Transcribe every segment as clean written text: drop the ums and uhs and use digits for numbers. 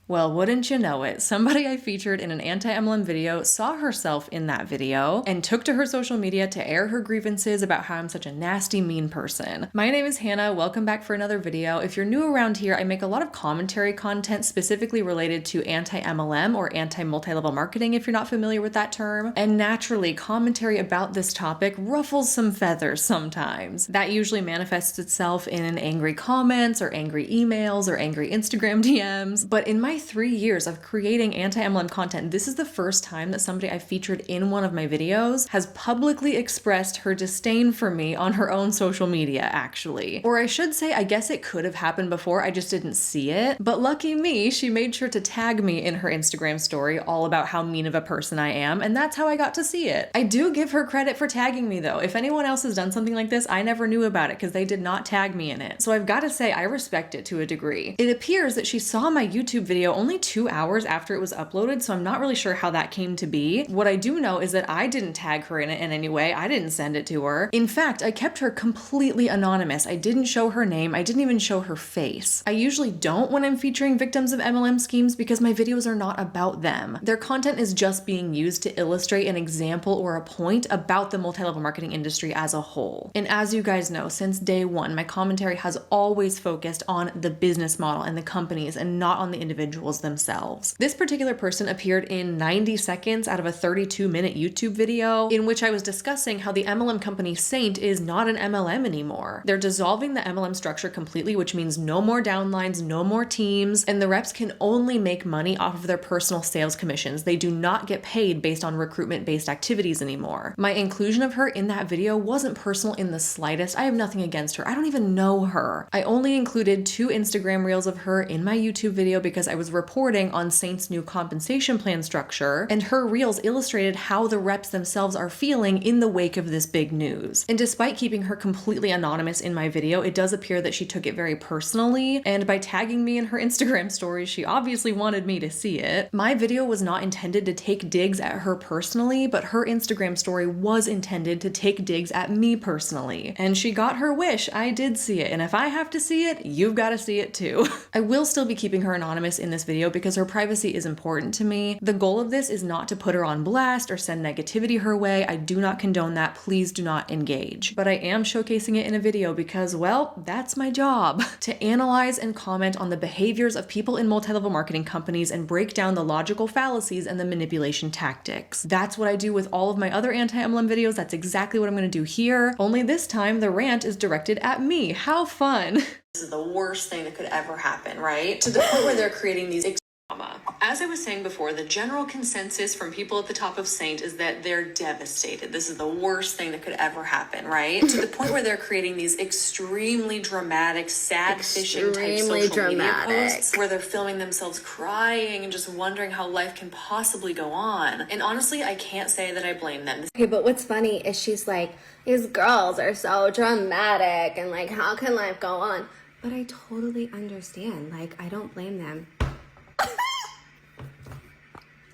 Well, wouldn't you know it, somebody I featured in an anti-MLM video saw herself in that video and took to her social media to air her grievances about how I'm such a nasty, mean person. My name is Hannah, welcome back for another video. If you're new around here, I make a lot of commentary content specifically related to anti-MLM or anti-multi-level marketing if you're not familiar with that term. And naturally, commentary about this topic ruffles some feathers sometimes. That usually manifests itself in angry comments or angry emails or angry Instagram DMs. But in my 3 years of creating anti-MLM content, this is the first time that somebody I featured in one of my videos has publicly expressed her disdain for me on her own social media, actually. Or I should say, I guess it could have happened before, I just didn't see it. But lucky me, she made sure to tag me in her Instagram story all about how mean of a person I am, and that's how I got to see it. I do give her credit for tagging me though. If anyone else has done something like this, I never knew about it because they did not tag me in it. So I've got to say, I respect it to a degree. It appears that she saw my YouTube video only 2 hours after it was uploaded, so I'm not really sure how that came to be. What I do know is that I didn't tag her in it in any way. I didn't send it to her. In fact, I kept her completely anonymous. I didn't show her name. I didn't even show her face. I usually don't when I'm featuring victims of MLM schemes because my videos are not about them. Their content is just being used to illustrate an example or a point about the multi-level marketing industry as a whole. And as you guys know, since day one, my commentary has always focused on the business model and the companies and not on the individuals themselves. This particular person appeared in 90 seconds out of a 32-minute YouTube video in which I was discussing how the MLM company Seint is not an MLM anymore. They're dissolving the MLM structure completely, which means no more downlines, no more teams, and the reps can only make money off of their personal sales commissions. They do not get paid based on recruitment-based activities anymore. My inclusion of her in that video wasn't personal in the slightest. I have nothing against her. I don't even know her. I only included 2 Instagram reels of her in my YouTube video because I was reporting on Seint's new compensation plan structure, and her reels illustrated how the reps themselves are feeling in the wake of this big news. And despite keeping her completely anonymous in my video, it does appear that she took it very personally, and by tagging me in her Instagram stories, she obviously wanted me to see it. My video was not intended to take digs at her personally, but her Instagram story was intended to take digs at me personally. And she got her wish. I did see it, and if I have to see it, you've got to see it too. I will still be keeping her anonymous in this video because her privacy is important to me. The goal of this is not to put her on blast or send negativity her way. I do not condone that. Please do not engage. But I am showcasing it in a video because, well, that's my job. To analyze and comment on the behaviors of people in multi-level marketing companies and break down the logical fallacies and the manipulation tactics. That's what I do with all of my other anti-MLM videos. That's exactly what I'm going to do here. Only this time the rant is directed at me. How fun. This is the worst thing that could ever happen, right? To the point where they're creating these drama. As I was saying before, the general consensus from people at the top of Seint is that they're devastated. This is the worst thing that could ever happen, right? To the point where they're creating these extremely dramatic, sad fishing type social media posts where they're filming themselves crying and just wondering how life can possibly go on. And honestly, I can't say that I blame them. Okay, but what's funny is she's like, these girls are so dramatic and like, how can life go on? But I totally understand. Like, I don't blame them.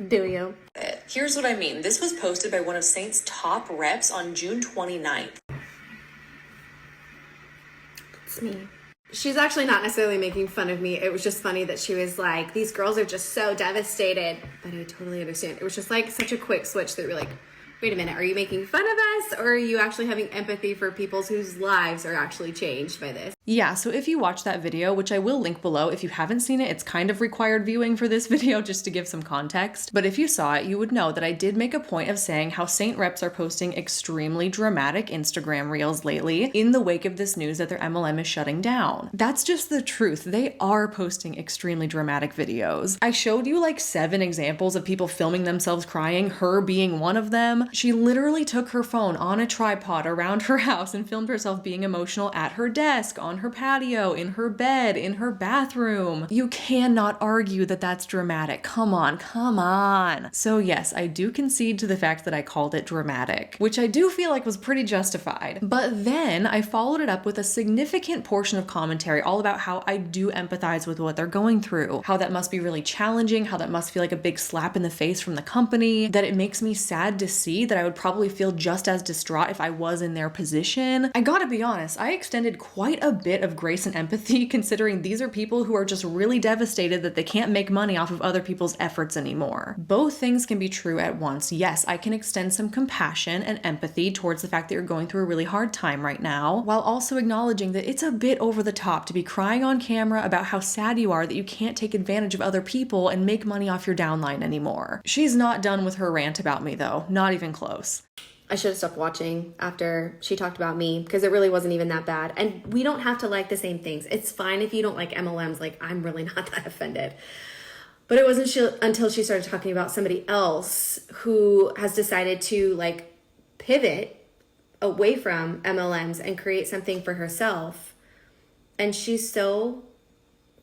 Do you? Here's what I mean. This was posted by one of Seint's top reps on June 29th. It's me. She's actually not necessarily making fun of me. It was just funny that she was like, these girls are just so devastated. But I totally understand. It was just like such a quick switch that we're like, wait a minute, are you making fun of us or are you actually having empathy for people whose lives are actually changed by this? Yeah, so if you watch that video, which I will link below, if you haven't seen it, it's kind of required viewing for this video just to give some context. But if you saw it, you would know that I did make a point of saying how Seint reps are posting extremely dramatic Instagram reels lately in the wake of this news that their MLM is shutting down. That's just the truth. They are posting extremely dramatic videos. I showed you like 7 examples of people filming themselves crying, her being one of them. She literally took her phone on a tripod around her house and filmed herself being emotional at her desk, on her patio, in her bed, in her bathroom. You cannot argue that that's dramatic. Come on, come on. So yes, I do concede to the fact that I called it dramatic, which I do feel like was pretty justified. But then I followed it up with a significant portion of commentary all about how I do empathize with what they're going through, how that must be really challenging, how that must feel like a big slap in the face from the company, that it makes me sad to see that I would probably feel just as distraught if I was in their position. I gotta be honest, I extended quite a bit bit of grace and empathy, considering these are people who are just really devastated that they can't make money off of other people's efforts anymore. Both things can be true at once. Yes, I can extend some compassion and empathy towards the fact that you're going through a really hard time right now, while also acknowledging that it's a bit over the top to be crying on camera about how sad you are that you can't take advantage of other people and make money off your downline anymore. She's not done with her rant about me though, not even close. I should have stopped watching after she talked about me because it really wasn't even that bad. And we don't have to like the same things. It's fine if you don't like MLMs. Like, I'm really not that offended. But it wasn't until she started talking about somebody else who has decided to like pivot away from MLMs and create something for herself. And she's so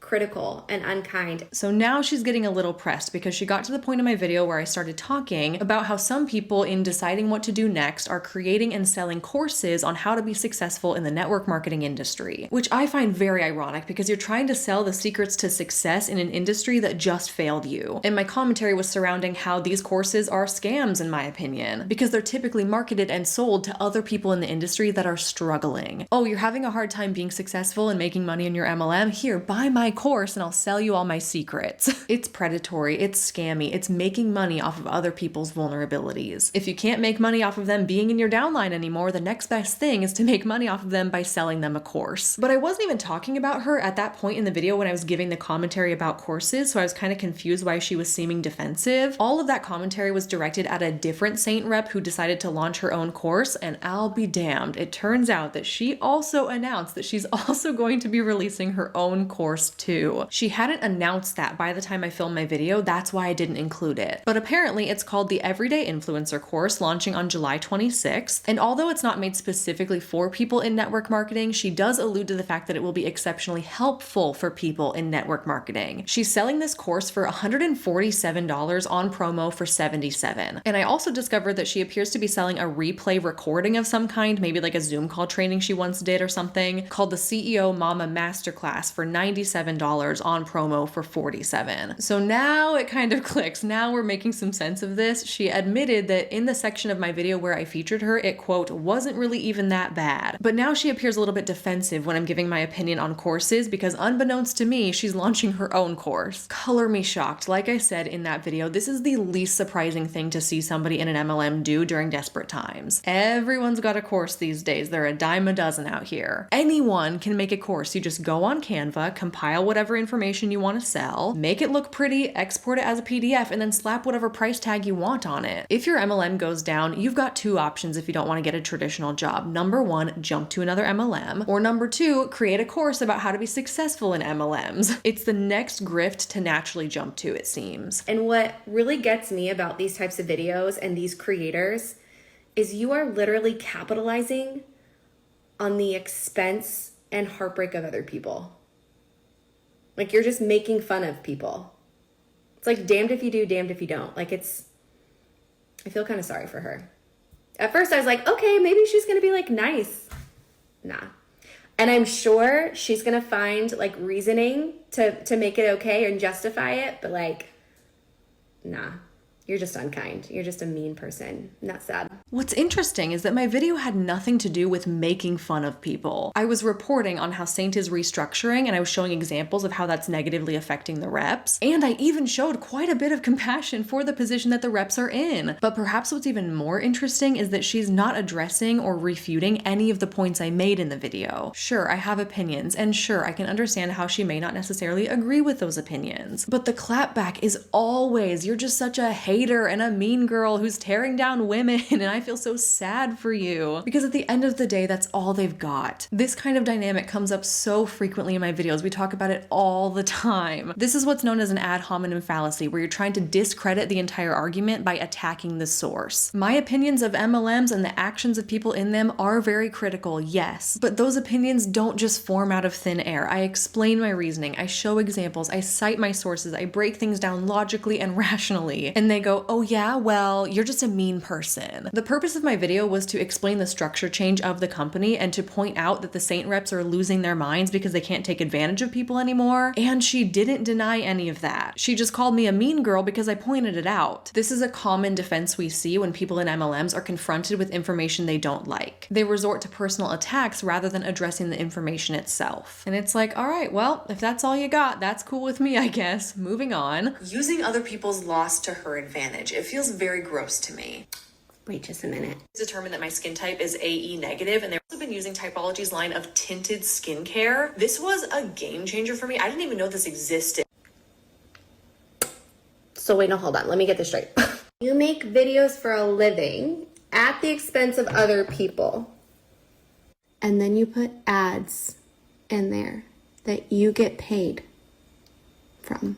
critical and unkind. So now she's getting a little pressed because she got to the point in my video where I started talking about how some people, in deciding what to do next, are creating and selling courses on how to be successful in the network marketing industry, which I find very ironic because you're trying to sell the secrets to success in an industry that just failed you. And my commentary was surrounding how these courses are scams, in my opinion, because they're typically marketed and sold to other people in the industry that are struggling. Oh, you're having a hard time being successful and making money in your MLM? Here, buy my course and I'll sell you all my secrets. It's predatory, it's scammy, it's making money off of other people's vulnerabilities. If you can't make money off of them being in your downline anymore, the next best thing is to make money off of them by selling them a course. But I wasn't even talking about her at that point in the video when I was giving the commentary about courses, so I was kind of confused why she was seeming defensive. All of that commentary was directed at a different Seint rep who decided to launch her own course, and I'll be damned, it turns out that she also announced that she's also going to be releasing her own course too. She hadn't announced that by the time I filmed my video, that's why I didn't include it. But apparently it's called the Everyday Influencer course, launching on July 26th. And although it's not made specifically for people in network marketing, she does allude to the fact that it will be exceptionally helpful for people in network marketing. She's selling this course for $147 on promo for $77. And I also discovered that she appears to be selling a replay recording of some kind, maybe like a Zoom call training she once did or something, called the CEO Mama Masterclass for $97 on promo for $47. So now it kind of clicks. Now we're making some sense of this. She admitted that in the section of my video where I featured her, it quote, wasn't really even that bad. But now she appears a little bit defensive when I'm giving my opinion on courses because unbeknownst to me, she's launching her own course. Color me shocked. Like I said in that video, this is the least surprising thing to see somebody in an MLM do during desperate times. Everyone's got a course these days. They're a dime a dozen out here. Anyone can make a course. You just go on Canva, compile whatever information you want to sell, make it look pretty, export it as a PDF, and then slap whatever price tag you want on it. If your MLM goes down, you've got two options if you don't want to get a traditional job. Number one, jump to another MLM, or number two, create a course about how to be successful in MLMs. It's the next grift to naturally jump to, it seems. And what really gets me about these types of videos and these creators is you are literally capitalizing on the expense and heartbreak of other people. Like, you're just making fun of people. It's like damned if you do, damned if you don't. Like, I feel kind of sorry for her. At first I was like, okay, maybe she's going to be like nice. Nah. And I'm sure she's going to find like reasoning to make it okay and justify it. But like, nah. You're just unkind. You're just a mean person. And that's sad. What's interesting is that my video had nothing to do with making fun of people. I was reporting on how Seint is restructuring, and I was showing examples of how that's negatively affecting the reps. And I even showed quite a bit of compassion for the position that the reps are in. But perhaps what's even more interesting is that she's not addressing or refuting any of the points I made in the video. Sure, I have opinions, and sure, I can understand how she may not necessarily agree with those opinions. But the clapback is always, you're just such a hater and a mean girl who's tearing down women, and I feel so sad for you. Because at the end of the day, that's all they've got. This kind of dynamic comes up so frequently in my videos. We talk about it all the time. This is what's known as an ad hominem fallacy, where you're trying to discredit the entire argument by attacking the source. My opinions of MLMs and the actions of people in them are very critical, yes, but those opinions don't just form out of thin air. I explain my reasoning, I show examples, I cite my sources, I break things down logically and rationally, and they go, oh yeah, well, you're just a mean person. The purpose of my video was to explain the structure change of the company and to point out that the Seint reps are losing their minds because they can't take advantage of people anymore, and she didn't deny any of that. She just called me a mean girl because I pointed it out. This is a common defense we see when people in MLMs are confronted with information they don't like. They resort to personal attacks rather than addressing the information itself. And it's like, all right, well, if that's all you got, that's cool with me, I guess. Moving on. Using other people's loss to her advantage. It feels very gross to me. Wait just a minute. Determined that my skin type is AE negative, and they've also been using Typology's line of tinted skincare. This was a game changer for me. I didn't even know this existed. So wait, no, hold on. Let me get this straight. You make videos for a living at the expense of other people. And then you put ads in there that you get paid from.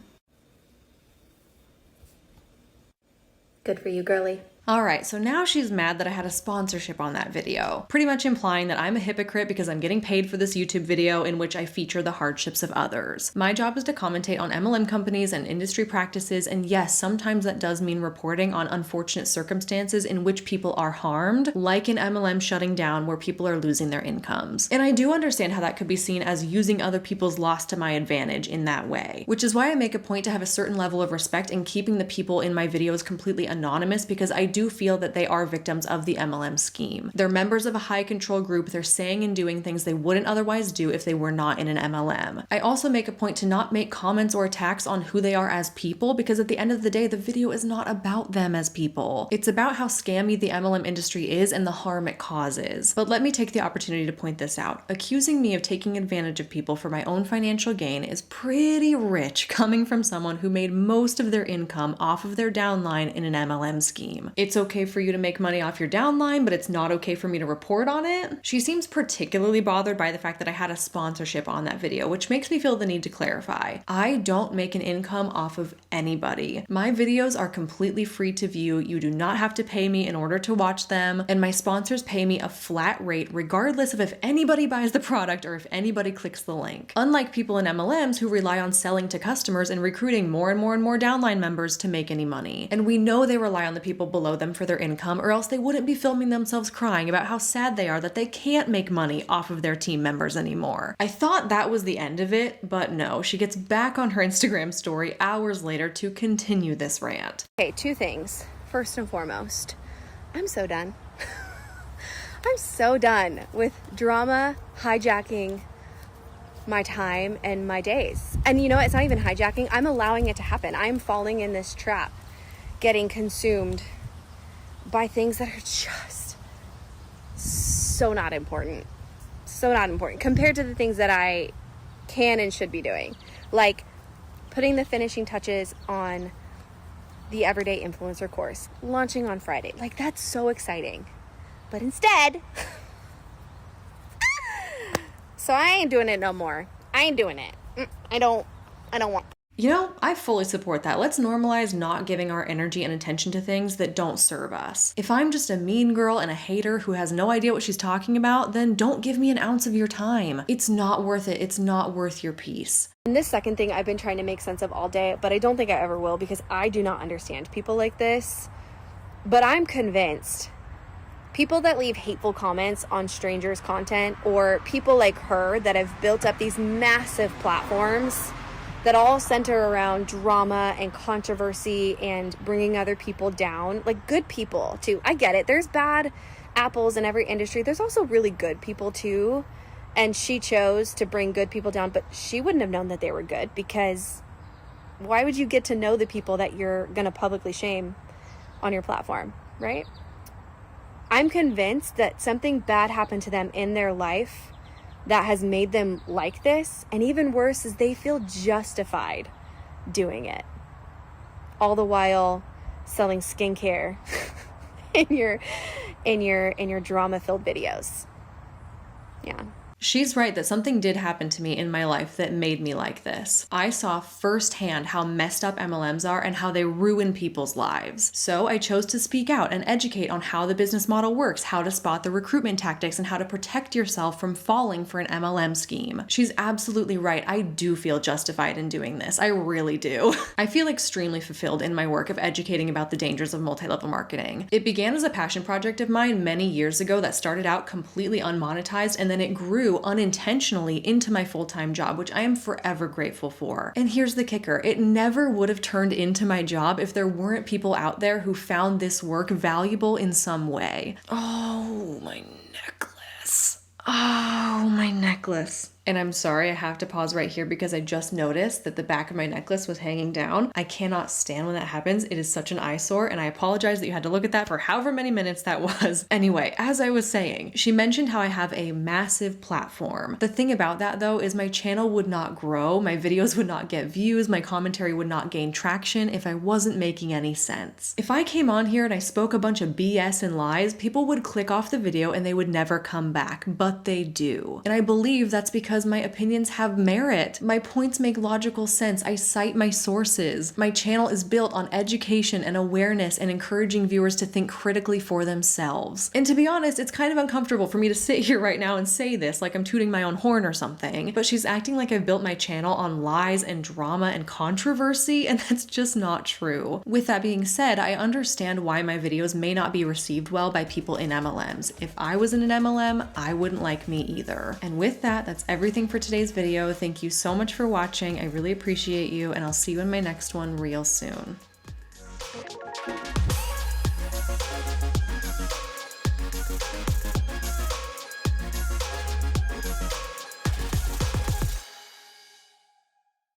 Good for you, girly. All right, so now she's mad that I had a sponsorship on that video, pretty much implying that I'm a hypocrite because I'm getting paid for this YouTube video in which I feature the hardships of others. My job is to commentate on MLM companies and industry practices, and yes, sometimes that does mean reporting on unfortunate circumstances in which people are harmed, like an MLM shutting down where people are losing their incomes. And I do understand how that could be seen as using other people's loss to my advantage in that way, which is why I make a point to have a certain level of respect in keeping the people in my videos completely anonymous, because I do feel that they are victims of the MLM scheme. They're members of a high control group. They're saying and doing things they wouldn't otherwise do if they were not in an MLM. I also make a point to not make comments or attacks on who they are as people, because at the end of the day, the video is not about them as people. It's about how scammy the MLM industry is and the harm it causes. But let me take the opportunity to point this out. Accusing me of taking advantage of people for my own financial gain is pretty rich coming from someone who made most of their income off of their downline in an MLM scheme. It's okay for you to make money off your downline, but it's not okay for me to report on it. She seems particularly bothered by the fact that I had a sponsorship on that video, which makes me feel the need to clarify. I don't make an income off of anybody. My videos are completely free to view. You do not have to pay me in order to watch them, and my sponsors pay me a flat rate regardless of if anybody buys the product or if anybody clicks the link. Unlike people in MLMs who rely on selling to customers and recruiting more and more and more downline members to make any money. And we know they rely on the people below them for their income, or else they wouldn't be filming themselves crying about how sad they are that they can't make money off of their team members anymore. I thought that was the end of it, but no, she gets back on her Instagram story hours later to continue this rant. Okay, two things. First and foremost, I'm so done. I'm so done with drama hijacking my time and my days. And you know, it's not even hijacking. I'm allowing it to happen. I'm falling in this trap, getting consumed by things that are just so not important. So not important compared to the things that I can and should be doing. Like putting the finishing touches on the Everyday Influencer course, launching on Friday. Like, that's so exciting. But instead, so I ain't doing it no more. I ain't doing it. I don't want. You know, I fully support that. Let's normalize not giving our energy and attention to things that don't serve us. If I'm just a mean girl and a hater who has no idea what she's talking about, then don't give me an ounce of your time. It's not worth it. It's not worth your peace. And this second thing I've been trying to make sense of all day, but I don't think I ever will because I do not understand people like this. But I'm convinced people that leave hateful comments on strangers' content, or people like her that have built up these massive platforms that all center around drama and controversy and bringing other people down, like good people too. I get it. There's bad apples in every industry. There's also really good people too. And she chose to bring good people down, but she wouldn't have known that they were good, because why would you get to know the people that you're going to publicly shame on your platform, right? I'm convinced that something bad happened to them in their life that has made them like this, and even worse is they feel justified doing it, all the while selling skincare in your drama-filled videos. Yeah. She's right that something did happen to me in my life that made me like this. I saw firsthand how messed up MLMs are and how they ruin people's lives. So I chose to speak out and educate on how the business model works, how to spot the recruitment tactics, and how to protect yourself from falling for an MLM scheme. She's absolutely right. I do feel justified in doing this. I really do. I feel extremely fulfilled in my work of educating about the dangers of multi-level marketing. It began as a passion project of mine many years ago that started out completely unmonetized, and then it grew unintentionally into my full-time job, which I am forever grateful for. And here's the kicker. It never would have turned into my job if there weren't people out there who found this work valuable in some way. Oh, my necklace. Oh, my necklace. And I'm sorry, I have to pause right here because I just noticed that the back of my necklace was hanging down. I cannot stand when that happens. It is such an eyesore, and I apologize that you had to look at that for however many minutes that was. Anyway, as I was saying, she mentioned how I have a massive platform. The thing about that though is my channel would not grow, my videos would not get views, my commentary would not gain traction if I wasn't making any sense. If I came on here and I spoke a bunch of BS and lies, people would click off the video and they would never come back, but they do. And I believe that's because my opinions have merit. My points make logical sense. I cite my sources. My channel is built on education and awareness and encouraging viewers to think critically for themselves. And to be honest, it's kind of uncomfortable for me to sit here right now and say this like I'm tooting my own horn or something, but she's acting like I've built my channel on lies and drama and controversy, and that's just not true. With that being said, I understand why my videos may not be received well by people in MLMs. If I was in an MLM, I wouldn't like me either. And with that, that's everything for today's video. Thank you so much for watching. I really appreciate you, and I'll see you in my next one real soon.